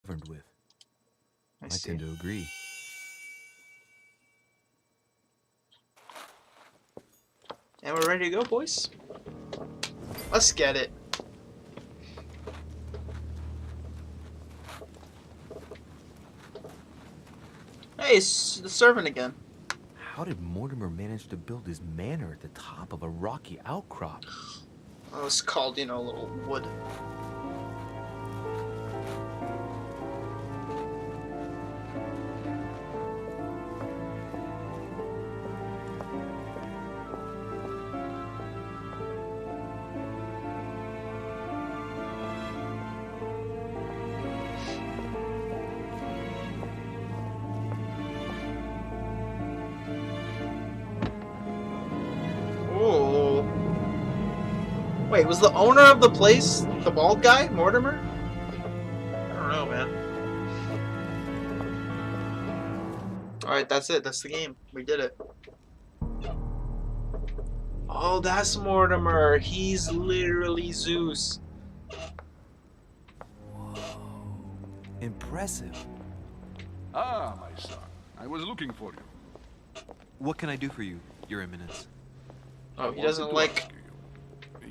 governed with. I I see. tend to agree. And we're ready to go, boys. Let's get it. Hey, it's the servant again. How did Mortimer manage to build his manor at the top of a rocky outcrop? Oh, it's called, you know, a little wood. Oh. Wait, was the owner of the place the bald guy, Mortimer? I don't know, man. Alright, that's it. That's the game. We did it. Oh, that's Mortimer. He's literally Zeus. Impressive. Ah, my son. I was looking for you. What can I do for you, Your Eminence? Oh, he I doesn't wanted to like ask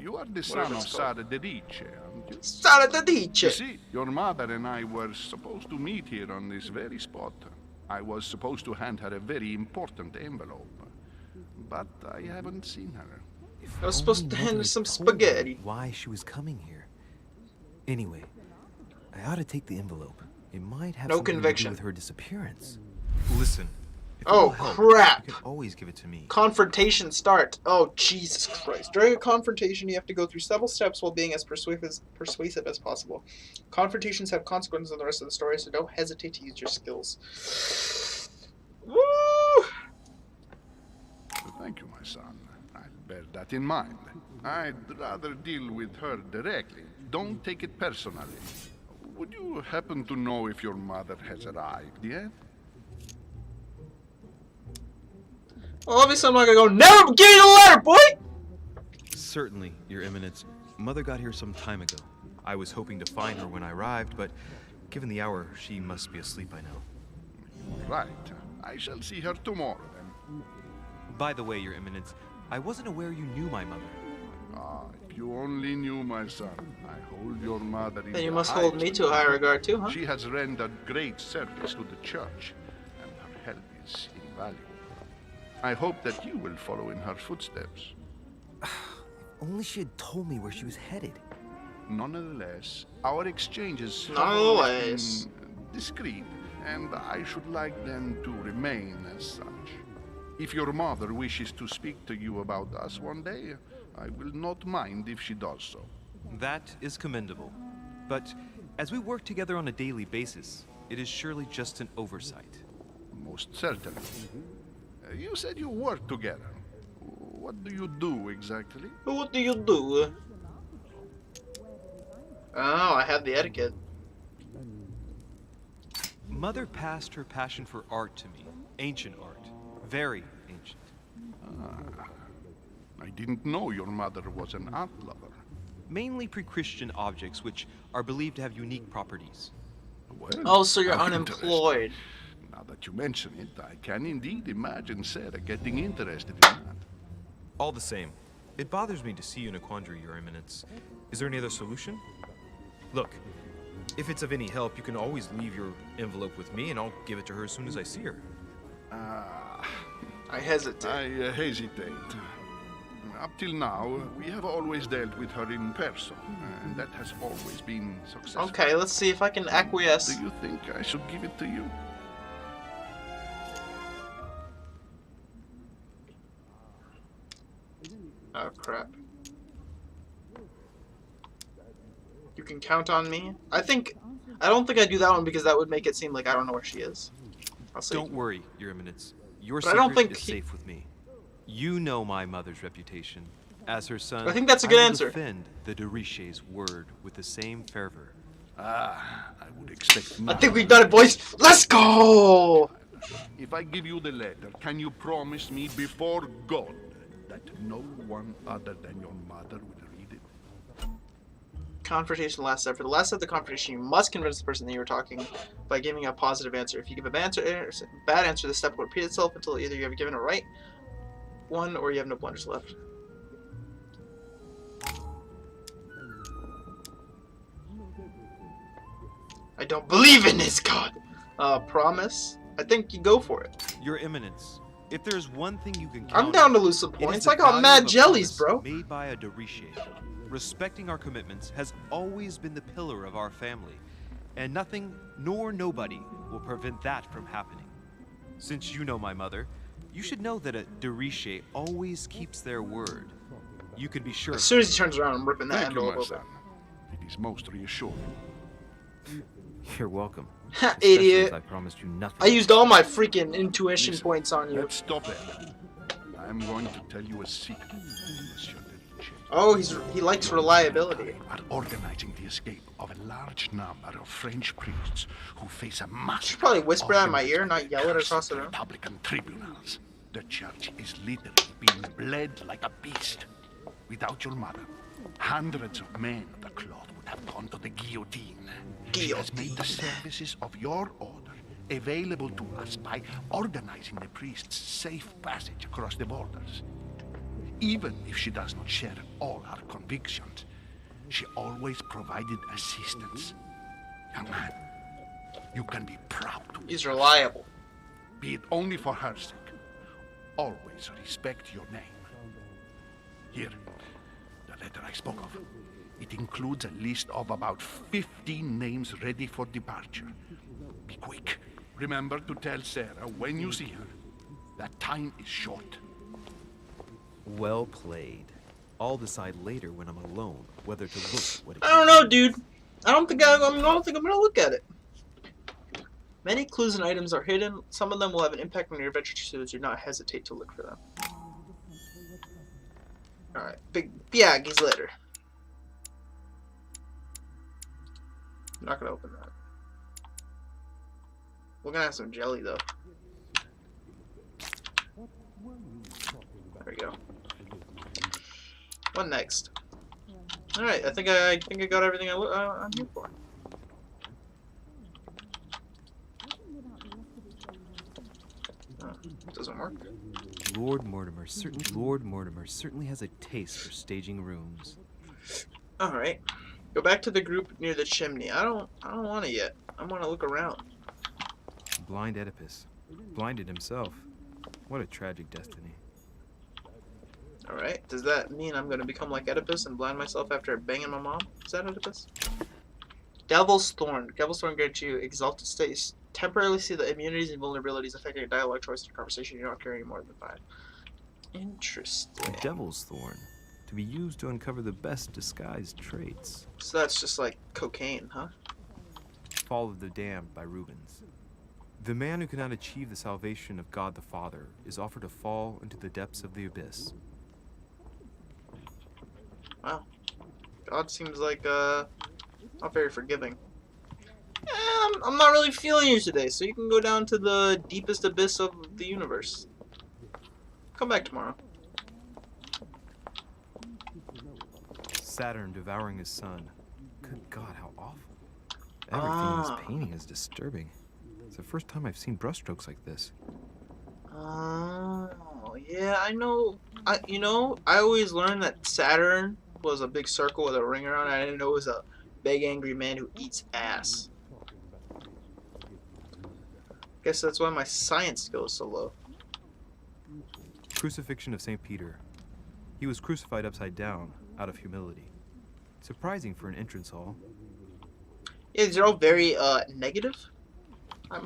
you are the whatever son of it's called. Sara Dedice, aren't you? Start at the You teacher. see, your mother and I were supposed to meet here on this very spot. I was supposed to hand her a very important envelope. But I haven't seen her. If I was supposed only to Mother hand her had some told me spaghetti. Why she was coming here. Anyway, I ought to take the envelope. It might have No something to conviction. do with her disappearance. Listen, if it Oh, will help, crap. you can always give it to me. Confrontation start. Oh, Jesus Christ. During a confrontation, you have to go through several steps while being as persuasive as possible. Confrontations have consequences on the rest of the story, so don't hesitate to use your skills. Woo! Thank you, my son. I'll bear that in mind. I'd rather deal with her directly. Don't take it personally. Would you happen to know if your mother has arrived yet? Well, obviously I'm not gonna go, never give me the letter, boy! Certainly, Your Eminence. Mother got here some time ago. I was hoping to find her when I arrived, but given the hour, she must be asleep by now. Right. I shall see her tomorrow then. By the way, Your Eminence, I wasn't aware you knew my mother. Ah, if you only knew, my son. I hold your mother in Then you the must hold highest me to a high regard too, huh? She has rendered great service to the church, and her help is invaluable. I hope that you will follow in her footsteps. Only she had told me where she was headed. Nonetheless, our exchanges have Nonetheless. always been discreet, and I should like them to remain as such. If your mother wishes to speak to you about us one day, I will not mind if she does so. That is commendable. But as we work together on a daily basis, it is surely just an oversight. Most certainly. You said you work together. What do you do exactly? What do you do? Oh, I have the etiquette. Mother passed her passion for art to me. Ancient art. Very ancient. I didn't know your mother was an art lover. Mainly pre-Christian objects which are believed to have unique properties. Well, Oh, so you're how unemployed. interesting. Now that you mention it, I can indeed imagine Sarah getting interested in that. All the same, it bothers me to see you in a quandary, Your Eminence. Is there any other solution? Look, if it's of any help, you can always leave your envelope with me and I'll give it to her as soon as I see her. I hesitate. I hesitate. Up till now, we have always dealt with her in person, and that has always been successful. Okay, let's see if I can acquiesce. Do you think I should give it to you? Oh, crap. You can count on me? I don't think I'd do that one because that would make it seem like I don't know where she is. I'll see. Don't worry, Your Eminence. Your But I don't secret think is he- safe with me. You know my mother's reputation. As her son, I think that's a good will answer. defend the de Riche's word with the same fervor. Ah, I would expect I nothing. think we've done it, boys. Let's go! If I give you the letter, can you promise me before God that no one other than your mother will read it? Confrontation, last step. For the last step of the confrontation, you must convince the person that you were talking by giving a positive answer. If you give a bad answer, the step will repeat itself until either you have given a right one or you have no blunders left. I don't believe in this god. Promise. I think you go for it. Your Eminence, if there's one thing you can count I'm down to lose some it is points. the I got value mad of a jellies, promise bro. Made by a Darishe. Respecting our commitments has always been the pillar of our family, and nothing nor nobody will prevent that from happening. Since you know my mother, you should know that a Darishe always keeps their word. You can be sure. As soon as he turns around, I'm ripping that Thank hand you, all my over. son. It is most reassuring. You're welcome. Ha, Especially idiot. as I promised you nothing. I used all my freaking intuition Listen, points on you. Let's stop it. I'm going to tell you a secret, Monsieur Darishe. Oh, he likes reliability. Are organizing the escape of a large number of French priests who face a massive. Should probably whisper that in my ear, not organized yell it curse across the of room. Republican tribunals. The church is literally being bled like a beast. Without your mother, hundreds of men of the cloth would have gone to the guillotine. She has made the services of your order available to us by organizing the priests' safe passage across the borders. Even if she does not share all our convictions, she always provided assistance. Young man, you can be proud to be He's reliable. Be it only for her sake. Always respect your name. Here, the letter I spoke of. It includes a list of about 15 names ready for departure. Be quick. Remember to tell Sarah when you see her that time is short. Well played. I'll decide later when I'm alone whether to look what it I don't know, dude. I don't think I'm gonna look at it. Many clues and items are hidden. Some of them will have an impact on your adventure, so do not hesitate to look for them. Alright, Big Biaggi's letter. I'm not gonna open that. We're gonna have some jelly though. There we go. What next? Alright, I think I got everything I'm here for. Oh, doesn't work. Lord Mortimer certainly has a taste for staging rooms. Alright. Go back to the group near the chimney. I don't want it yet. I want to look around. Blind Oedipus. Blinded himself. What a tragic destiny. Alright. Does that mean I'm going to become like Oedipus and blind myself after banging my mom? Is that Oedipus? Devil's Thorn. Devil's Thorn grants you exalted states. Temporarily see the immunities and vulnerabilities affecting your dialogue choice or conversation. You don't carry more than 5. Interesting. A devil's thorn. To be used to uncover the best disguised traits. So that's just like cocaine, huh? Fall of the Damned by Rubens. The man who cannot achieve the salvation of God the Father is offered to fall into the depths of the abyss. Wow. God seems like, not very forgiving. I'm not really feeling you today, so you can go down to the deepest abyss of the universe. Come back tomorrow. Saturn devouring his son. Good God, how awful. Everything in this painting is disturbing. It's the first time I've seen brushstrokes like this. Oh, yeah, I know. I always learned that Saturn was a big circle with a ring around it. I didn't know it was a big angry man who eats ass. Guess that's why my science skill is so low. Crucifixion of St. Peter. He was crucified upside down, out of humility. Surprising for an entrance hall. Yeah, these are all very negative.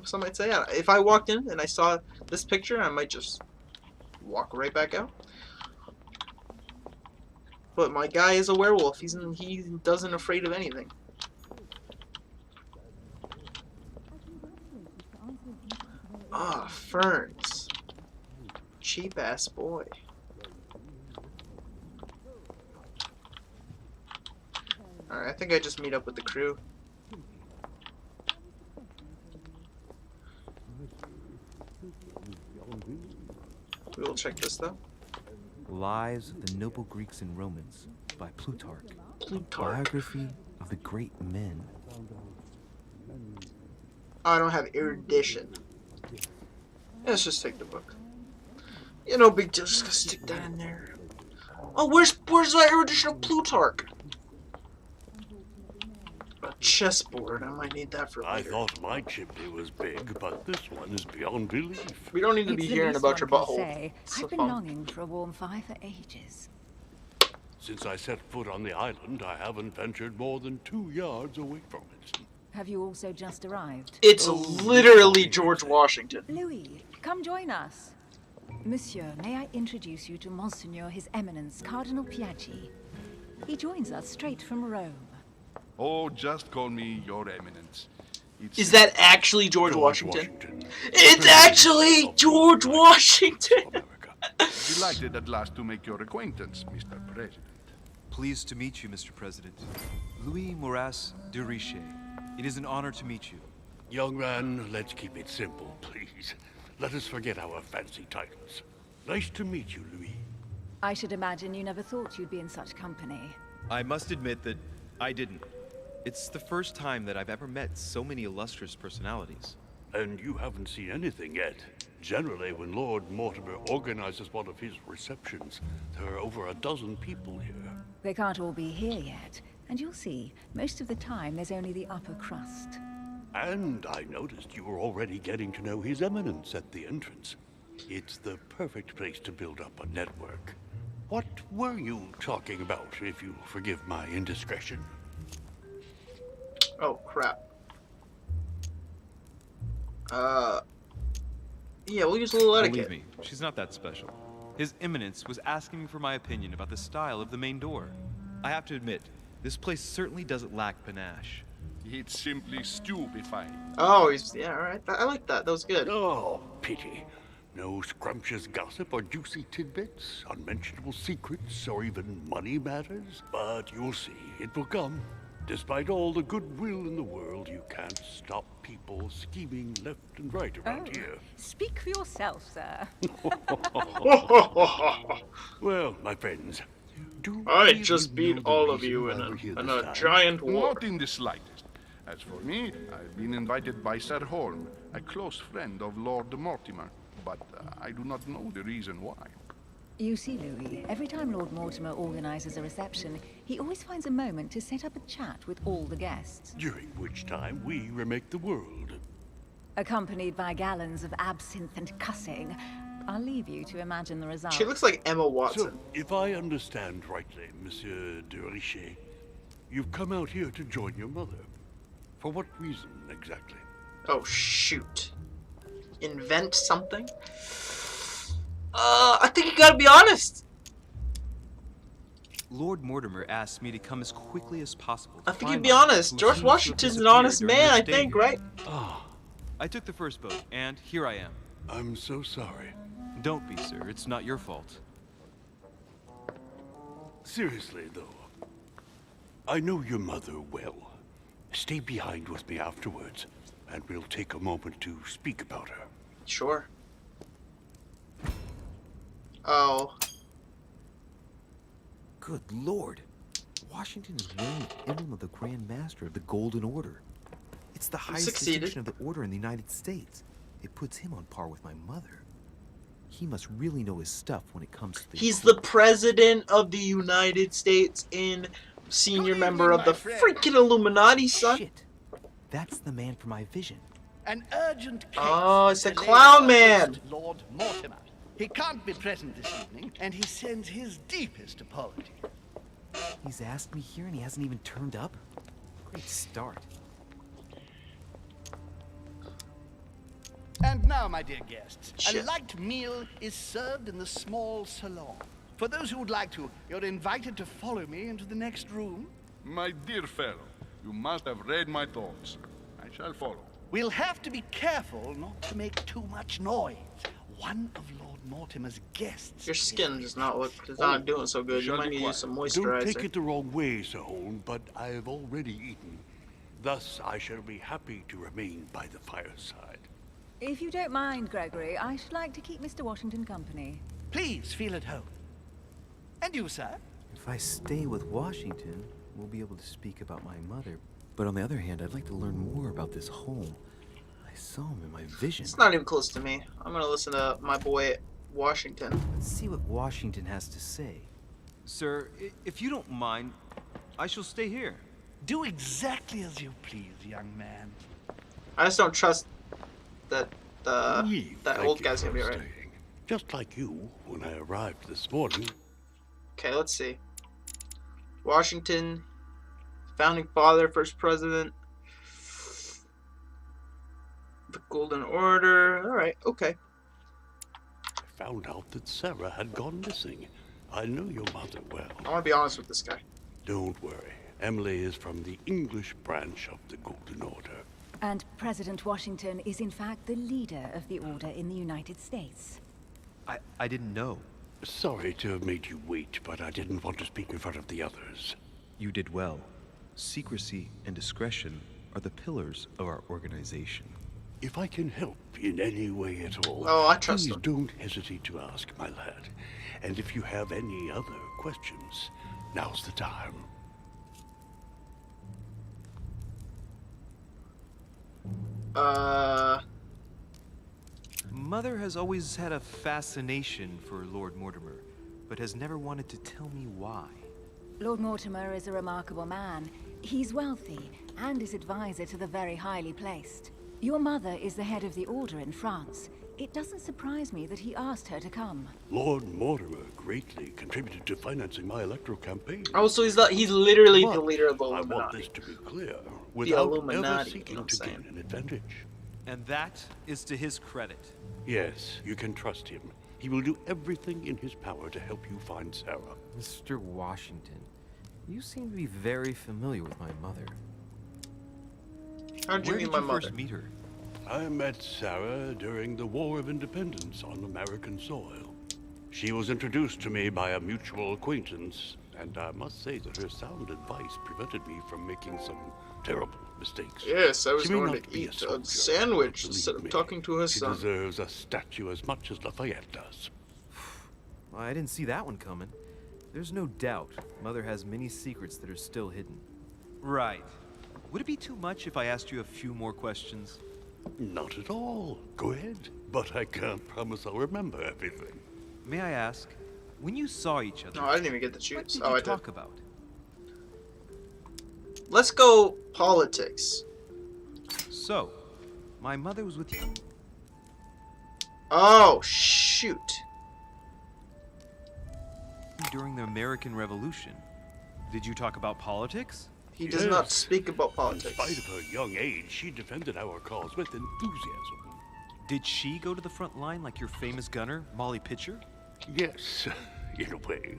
Some might say. If I walked in and I saw this picture, I might just walk right back out. But my guy is a werewolf. He doesn't afraid of anything. Ah, ferns. Cheap ass boy. Alright, I think I just meet up with the crew. We will check this though. Lives of the Noble Greeks and Romans by Plutarch. Plutarch. Biography the great men. I don't have erudition. Let's just take the book. You know, big deal. Just gonna stick that in there. Oh, where's that erudition of Plutarch? A chessboard. I might need that for I later. thought my chimney was big, but this one is beyond belief. We don't need to be It's the hearing least about your one can butthole. say. So I've been fun. longing for a warm fire for ages. Since I set foot on the island, I haven't ventured more than 2 yards away from it. Have you also just arrived? It's literally George Washington. Louis, come join us. Monsieur, may I introduce you to Monseigneur His Eminence, Cardinal Piaggi. He joins us straight from Rome. Oh, just call me Your Eminence. It's Is that actually George George Washington? It's actually of the George United Washington. States of America. delighted at last to make your acquaintance, Mr. President. Pleased to meet you, Mr. President. Louis Moras de Riche. It is an honor to meet you. Young man, let's keep it simple, please. Let us forget our fancy titles. Nice to meet you, Louis. I should imagine you never thought you'd be in such company. I must admit that I didn't. It's the first time that I've ever met so many illustrious personalities. And you haven't seen anything yet. Generally, when Lord Mortimer organizes one of his receptions, there are over a dozen people here. They can't all be here yet, and you'll see, most of the time there's only the upper crust. And I noticed you were already getting to know His Eminence at the entrance. It's the perfect place to build up a network. What were you talking about, if you forgive my indiscretion? Oh, crap. Yeah, we'll use a little etiquette. Believe me, she's not that special. His Eminence was asking me for my opinion about the style of the main door. I have to admit, this place certainly doesn't lack panache. It's simply stupefying. Oh, yeah, alright. I like that. That was good. Oh, pity. No scrumptious gossip or juicy tidbits, unmentionable secrets, or even money matters. But you'll see, it will come. Despite all the goodwill in the world, you can't stop people scheming left and right around here. Speak for yourself, sir. Well, my friends, do I any of just you beat know the all of reason you why in we're here a this time? giant war. Not in the slightest. As for me, I've been invited by Sir Holm, a close friend of Lord Mortimer, but I do not know the reason why. You see, Louis, every time Lord Mortimer organizes a reception, he always finds a moment to set up a chat with all the guests, During which time we remake the world. accompanied by gallons of absinthe and cussing. I'll leave you to imagine the result. She looks like Emma So, Watson. if I understand rightly, Monsieur de Riche, you've come out here to join your mother. For what reason, exactly? Oh, shoot. Invent something? I think you gotta be honest. Lord Mortimer asked me to come as quickly as possible. I to think find you'd be my mother, honest. who George seems to have Washington's an disappeared honest during man, her I stay think, here. right? I took the first boat, and here I am. I'm so sorry. Don't be, sir. It's not your fault. Seriously, though, I know your mother well. Stay behind with me afterwards, and we'll take a moment to speak about her. Sure. Oh. Good lord. Washington is wearing the emblem of the Grand Master of the Golden Order. It's the highest succeeded. distinction of the order in the United States. It puts him on par with my mother. He must really know his stuff when it comes to the... He's the president of the United States and senior member of the freaking Illuminati, son. Shit. That's the man for my vision. An urgent case. Oh, it's the delayed clown by man. Lord Mortimer. He can't be present this evening, and he sends his deepest apology. He's asked me here and he hasn't even turned up? Great start. And now, my dear guests, Shit. a light meal is served in the small salon. For those who would like to, you're invited to follow me into the next room. My dear fellow, you must have read my thoughts. I shall follow. We'll have to be careful not to make too much noise. One of Lord Mortimer's guests. Your skin does not look, it's not doing so good. You Shall might be need to use some Don't take moisturizer. it the wrong way, Sir Holm, but I have already eaten. Thus, I shall be happy to remain by the fireside. If you don't mind, Gregory, I should like to keep Mr. Washington company. Please feel at home. And you, sir? If I stay with Washington, we'll be able to speak about my mother. But on the other hand, I'd like to learn more about this home. I saw him in my vision. It's not even close to me. I'm gonna listen to my boy Washington. Let's see what Washington has to say. Sir, if you don't mind, I shall stay here. Do exactly as you please, young man. I just don't trust that Eve, that thank old you guy's for gonna be right. staying. Just like you, when I arrived this morning. Okay, let's see. Washington, founding father, first president. The Golden Order. All right, okay. I found out that Sarah had gone missing. I know your mother well. I want to be honest with this guy. Don't worry. Emily is from the English branch of the Golden Order. And President Washington is in fact the leader of the Order in the United States. I didn't know. Sorry to have made you wait, but I didn't want to speak in front of the others. You did well. Secrecy and discretion are the pillars of our organization. If I can help in any way at all, Oh, I trust please him. don't hesitate to ask, my lad. And if you have any other questions, now's the time. Mother has always had a fascination for Lord Mortimer, but has never wanted to tell me why. Lord Mortimer is a remarkable man. He's wealthy and is advisor to the very highly placed. Your mother is the head of the Order in France. It doesn't surprise me that he asked her to come. Lord Mortimer greatly contributed to financing my electoral campaign. Oh, so he's literally the But leader of the I want Illuminati. this to be clear, without ever Illuminati, you know seeking what I'm to saying? gain an advantage. And that is to his credit. Yes, you can trust him. He will do everything in his power to help you find Sarah. Mr. Washington, you seem to be very familiar with my mother. How'd you Where meet did my you mother? first meet her? I met Sarah during the War of Independence on American soil. She was introduced to me by a mutual acquaintance, and I must say that her sound advice prevented me from making some terrible mistakes. Yes, I was She may going not to be eat soldier, a sandwich but instead believe of me, talking to her she son. deserves a statue as much as Lafayette does. Well, I didn't see that one coming. There's no doubt Mother has many secrets that are still hidden. Right. Would it be too much if I asked you a few more questions? Not at all. Go ahead. But I can't promise I'll remember everything. May I ask, when you saw each other, No, I didn't even get to what choose. did Oh, you I talk did. about? Let's go politics. So, my mother was with you. Oh, shoot. During the American Revolution. Did you talk about politics? He does not Yes. speak about In politics. spite of her young age, she defended our cause with enthusiasm. Did she go to the front line like your famous gunner, Molly Pitcher? Yes, in a way.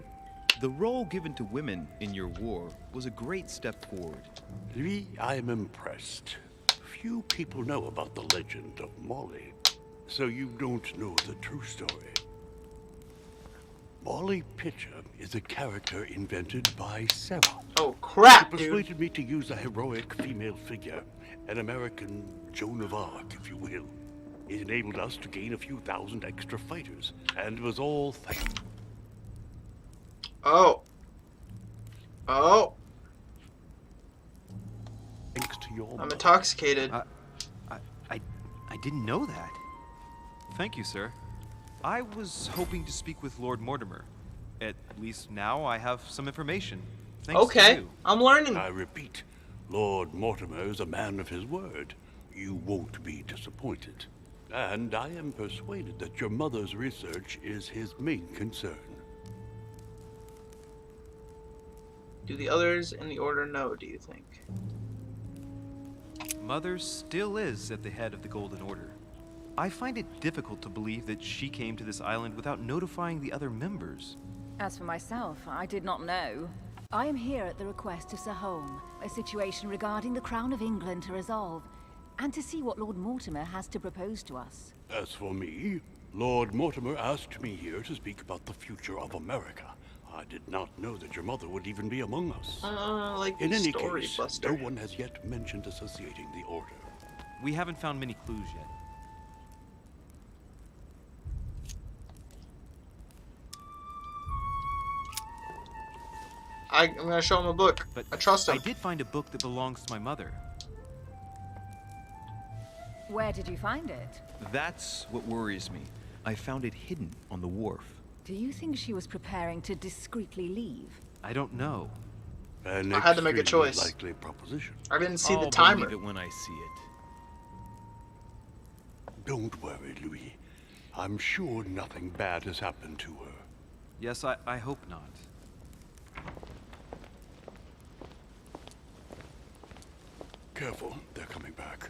The role given to women in your war was a great step forward. Lee, I'm impressed. Few people know about the legend of Molly, so you don't know the true story. Molly Pitcher is a character invented by Sarah. Oh, crap, She dude. persuaded me to use a heroic female figure, an American Joan of Arc, if you will. It enabled us to gain a few thousand extra fighters, and it was all thanks Oh. Oh. to your I'm mother. intoxicated. I didn't know that. Thank you, sir. I was hoping to speak with Lord Mortimer. At least now I have some information. Thanks to Okay, you. I'm learning. I repeat, Lord Mortimer is a man of his word. You won't be disappointed. And I am persuaded that your mother's research is his main concern. Do the others in the Order know, do you think? Mother still is at the head of the Golden Order. I find it difficult to believe that she came to this island without notifying the other members. As for myself, I did not know. I am here at the request of Sir Holm, a situation regarding the Crown of England to resolve, and to see what Lord Mortimer has to propose to us. As for me, Lord Mortimer asked me here to speak about the future of America. I did not know that your mother would even be among us. Like In any story case, buster. no one has yet mentioned associating the Order. We haven't found many clues yet. I'm gonna show him a book. But I trust him. I did find a book that belongs to my mother. Where did you find it? That's what worries me. I found it hidden on the wharf. Do you think she was preparing to discreetly leave? I don't know. An I had to make a extremely choice. likely proposition. I didn't see the I'll timer. believe it when I see it. Don't worry, Louis. I'm sure nothing bad has happened to her. Yes, I hope not. Careful, they're coming back.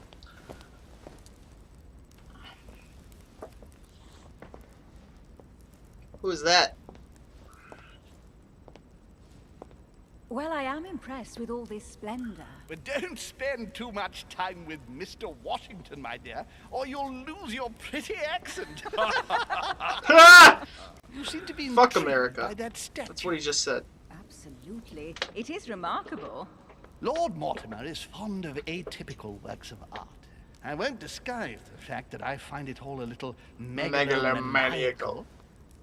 Who is that? Well, I am impressed with all this splendor. But don't spend too much time with Mr. Washington, my dear, or you'll lose your pretty accent. You seem to be Fuck intrigued America. by that statue. That's what he just said. Absolutely. It is remarkable. Lord Mortimer is fond of atypical works of art. I won't disguise the fact that I find it all a little megalomaniacal.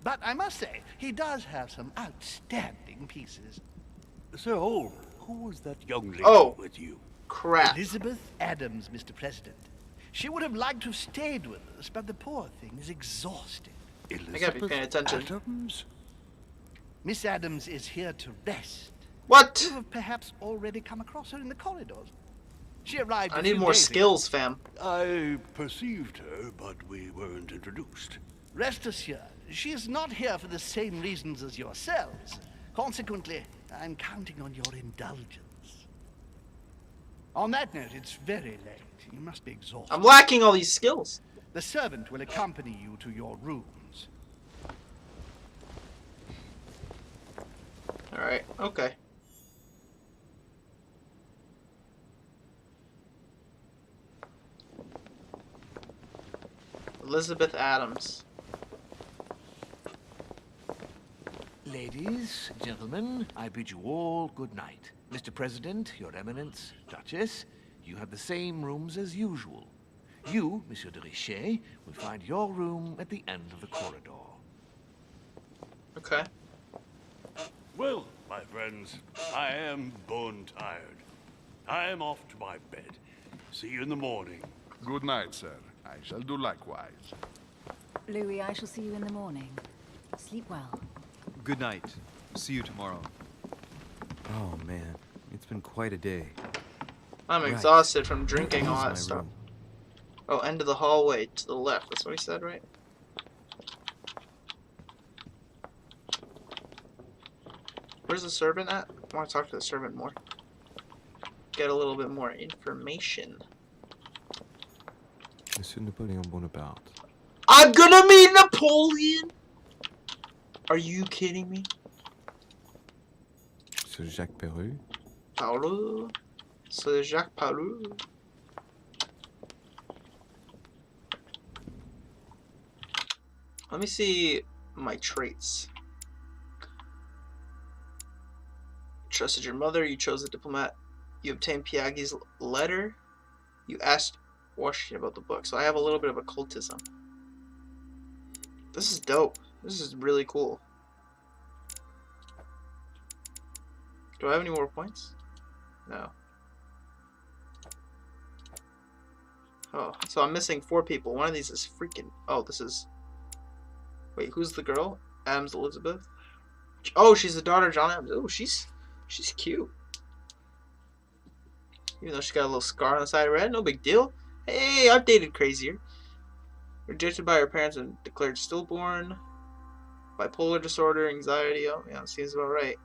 But I must say, he does have some outstanding pieces. Sir Holman, who was that young lady Oh. with you? Crap. Elizabeth Adams, Mr. President. She would have liked to have stayed with us, but the poor thing is exhausted. Elizabeth gotta be paying attention. Adams? Miss Adams is here to rest. What? You have perhaps already come across her in the corridors. She arrived. I a need few more days ago. skills, fam. I perceived her, but we weren't introduced. Rest assured, she is not here for the same reasons as yourselves. Consequently, I'm counting on your indulgence. On that note, it's very late. You must be exhausted. I'm lacking all these skills. The servant will accompany you to your rooms. Alright, okay. Elizabeth Adams. Ladies, gentlemen, I bid you all good night. Mr. President, Your Eminence, Duchess, you have the same rooms as usual. You, Monsieur de Richet, will find your room at the end of the corridor. Okay. Well, my friends, I am bone tired. I am off to my bed. See you in the morning. Good night, sir. I shall do likewise. Louis, I shall see you in the morning. Sleep well. Good night. See you tomorrow. Oh man, it's been quite a day. I'm Right. exhausted from drinking all Here's that my stuff. room. Oh, end of the hallway to the left. That's what he said, right? Where's the servant at? I want to talk to the servant more. Get a little bit more information. Monsieur Napoleon Bonaparte. I'm gonna meet Napoleon! Are you kidding me? Monsieur Jacques Perru. Paolo? C'est Jacques Paolo. Let me see my traits. Trusted your mother, you chose a diplomat, you obtained Piaghi's letter, you asked Washington about the book. So I have a little bit of occultism. This is dope. This is really cool. Do I have any more points? No. Oh, so I'm missing 4 people. One of these is freaking... Oh, this is... Wait, who's the girl? Adams Elizabeth? Oh, she's the daughter of John Adams. Oh, she's cute. Even though she's got a little scar on the side of her head, no big deal. Hey, I've dated crazier. Rejected by her parents and declared stillborn. Bipolar disorder, anxiety. Oh, yeah, seems about right.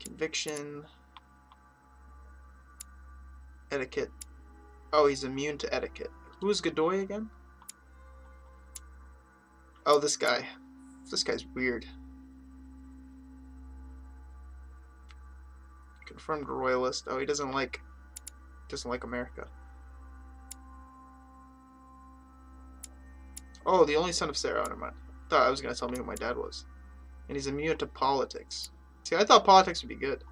Conviction. Etiquette. Oh, he's immune to etiquette. Who's Godoy again? Oh, this guy. This guy's weird. Confirmed royalist. Oh, he doesn't like America. Oh, the only son of Sarah. Oh, never mind. Thought I was gonna tell me who my dad was. And he's immune to politics. See, I thought politics would be good.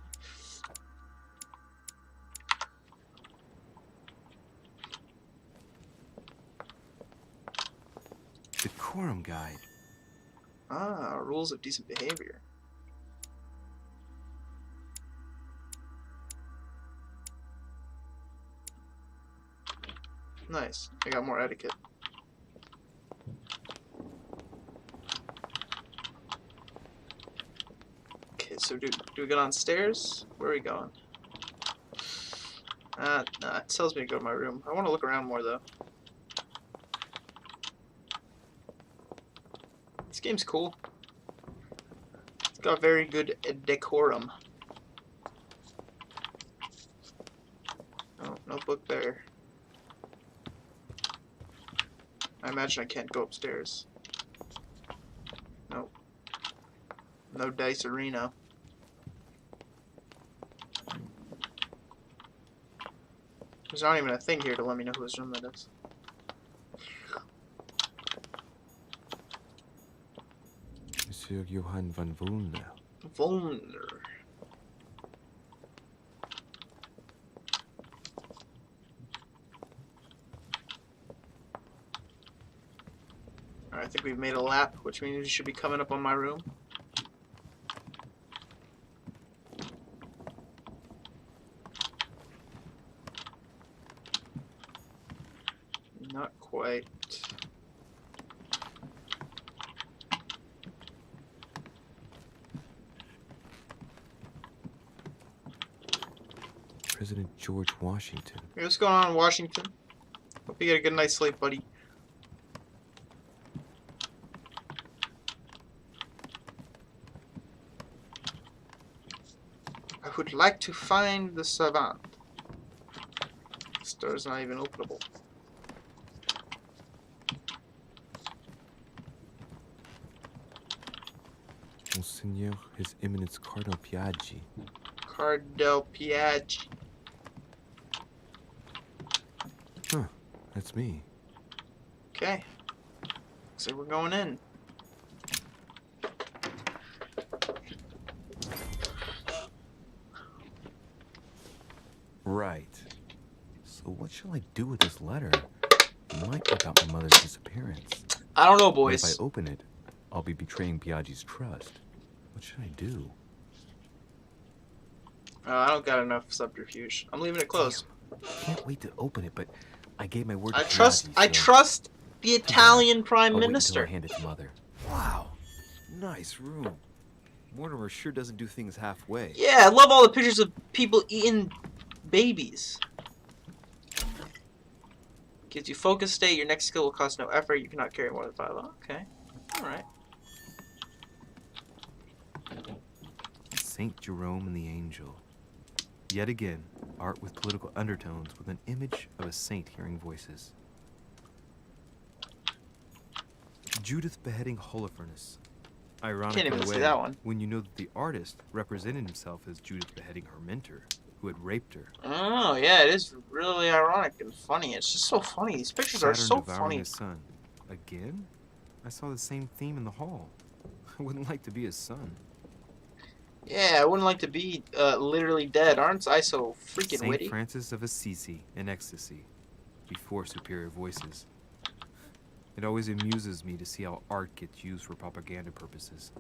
Decorum guide. Ah, rules of decent behavior. Nice. I got more etiquette. Okay, so do we get on stairs? Where are we going? Nah, it tells me to go to my room. I want to look around more though. This game's cool. It's got very good decorum. Oh, no book there. I imagine I can't go upstairs. Nope. No dice arena. There's not even a thing here to let me know whose room that is. Monsieur Johann van Volner. Volner. Alright, I think we've made a lap, which means we should be coming up on my room. Not quite. President George Washington. Hey, what's going on in Washington? Hope you get a good night's sleep, buddy. I would like to find the savant. This door's not even openable. Monseigneur, His Eminence Cardinal Piaggi. Cardinal Piaggi. Huh, that's me. Okay. Looks like we're going in. Right. So what shall I do with this letter? It might be about my mother's disappearance. I don't know, But boys. if I open it, I'll be betraying Piaggi's trust. What should I do? I don't got enough subterfuge. I'm leaving it closed. Can't wait to open it, but I gave my word to I trust. Piaggi, I so trust the Italian Prime I'll wait Minister. until I hand it to Mother. Wow, nice room. Mortimer sure doesn't do things halfway. Yeah, I love all the pictures of people eating babies. Gives you focus state. Your next skill will cost no effort. You cannot carry more than 5. Okay. Alright. Saint Jerome and the Angel. Yet again, art with political undertones with an image of a saint hearing voices. Judith beheading Holofernes. Ironic Can't in even a see way, that one. when you know that the artist represented himself as Judith beheading her mentor, who had raped her. Oh, yeah, it is really ironic and funny. It's just so funny. These pictures are Saturn so devouring funny. his son. Again? I saw the same theme in the hall. I wouldn't like to be his son. Yeah, I wouldn't like to be literally dead. Aren't I so freaking Saint witty? Francis of Assisi in ecstasy, before superior voices. It always amuses me to see how art gets used for propaganda purposes.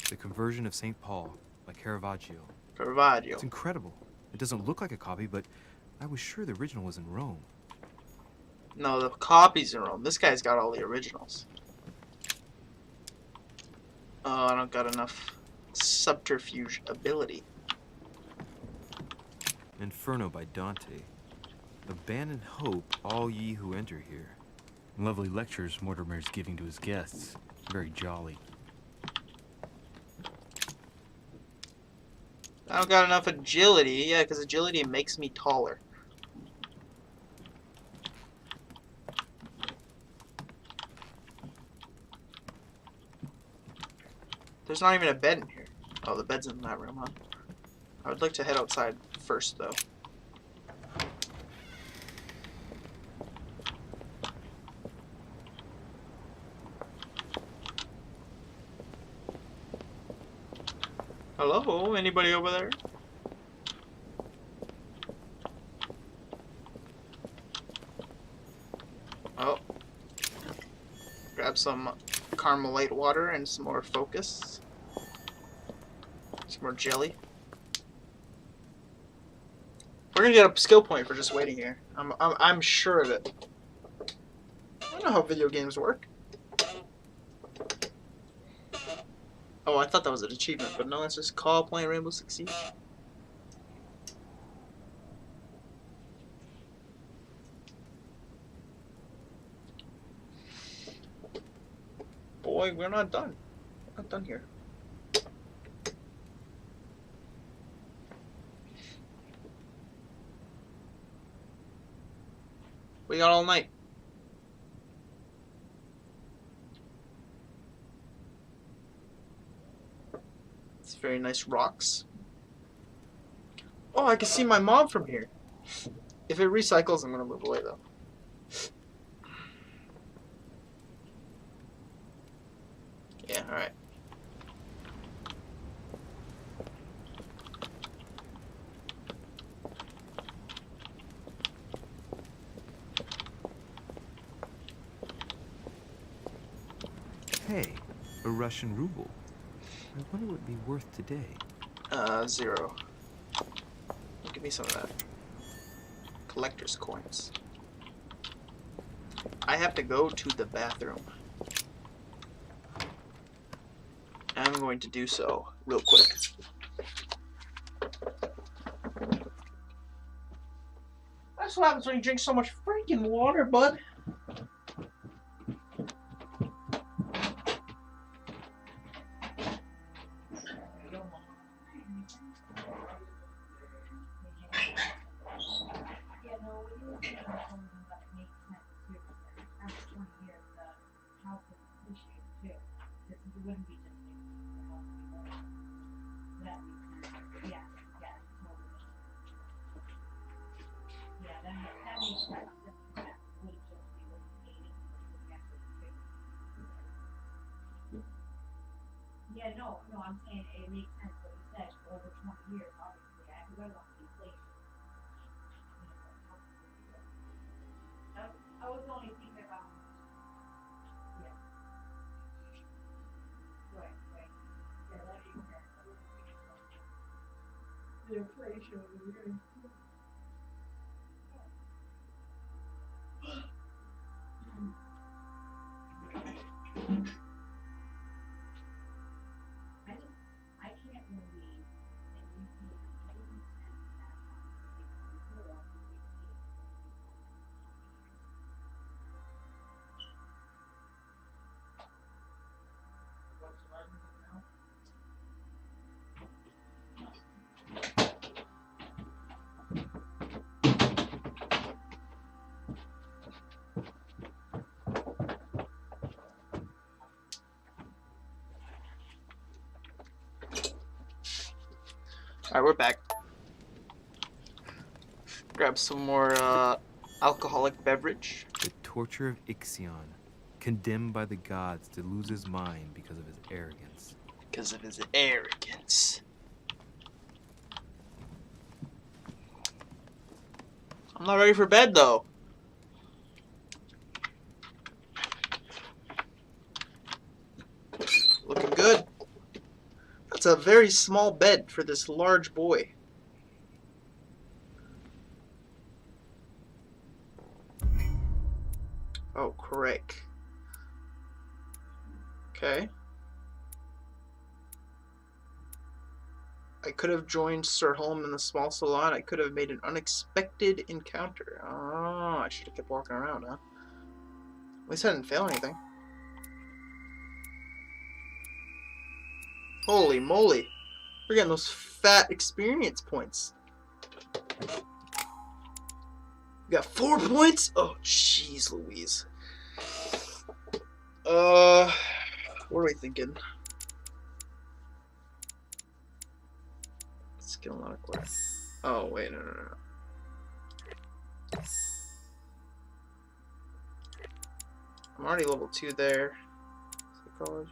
The conversion of St. Paul by Caravaggio. Caravaggio. It's incredible. It doesn't look like a copy, but I was sure the original was in Rome. No, the copies are Rome. This guy's got all the originals. Oh, I don't got enough subterfuge ability. Inferno by Dante. Abandon hope, all ye who enter here. Lovely lectures Mortimer's giving to his guests. Very jolly. I don't got enough agility. Yeah, because agility makes me taller. There's not even a bed in here. Oh, the bed's in that room, huh? I would like to head outside first, though. Hello? Anybody over there? Oh. Grab some Carmelite water and some more focus. Some more jelly. We're gonna get a skill point for just waiting here. I'm sure of it. I know how video games work. Oh, I thought that was an achievement, but no, it's just Call playing Rainbow Six Siege. Boy, we're not done. We're not done here. We got all night. It's very nice rocks. Oh, I can see my mom from here. If it recycles, I'm gonna move away though. Yeah, alright. Hey, a Russian ruble. I wonder what it'd be worth today. 0. Give me some of that. Collector's coins. I have to go to the bathroom. I'm going to do so real quick. That's what happens when you drink so much freaking water, bud. Yeah, no, I'm saying it makes sense what you said. Over 20 years, obviously, I forgot about the inflation. I was only thinking about. Yeah. Right. Yeah, that makes sense. The inflation over here. I can't believe that you paid 80 cents back on Alright, we're back. Grab some more alcoholic beverage. The torture of Ixion, condemned by the gods to lose his mind because of his arrogance. Because of his arrogance. I'm not ready for bed though. Looking good. That's a very small bed for this large boy. Oh, crick. Okay. I could have joined Sir Holm in the small salon. I could have made an unexpected encounter. Oh, I should have kept walking around, huh? At least I didn't fail anything. Holy moly. We're getting those fat experience points. We got 4 points? Oh, jeez Louise. What are we thinking? Skill not acquired. Oh, wait, no. I'm already level 2 there. Psychology.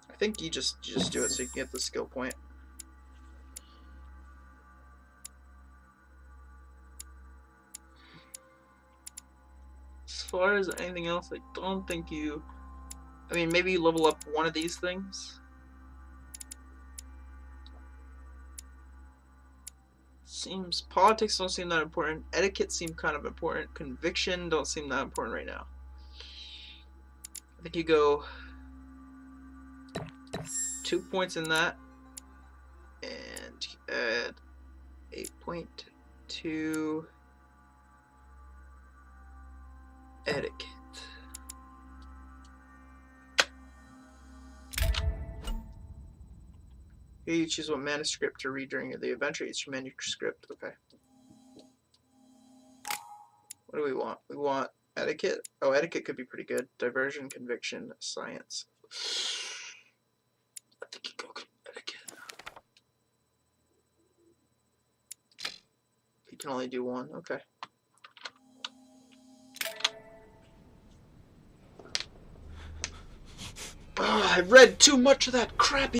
I think you just do it so you can get the skill point. far as anything else, I don't think you... I mean, maybe you level up one of these things. Seems... Politics don't seem that important. Etiquette seem kind of important. Conviction don't seem that important right now. I think you go 2 points in that. And you add 8.2 etiquette. Here you choose what manuscript to read during the adventure. It's your manuscript. Okay. What do we want? We want etiquette. Oh, etiquette could be pretty good. Diversion, conviction, science. I think you go etiquette. You can only do one. Okay. Oh, I've read too much of that crappy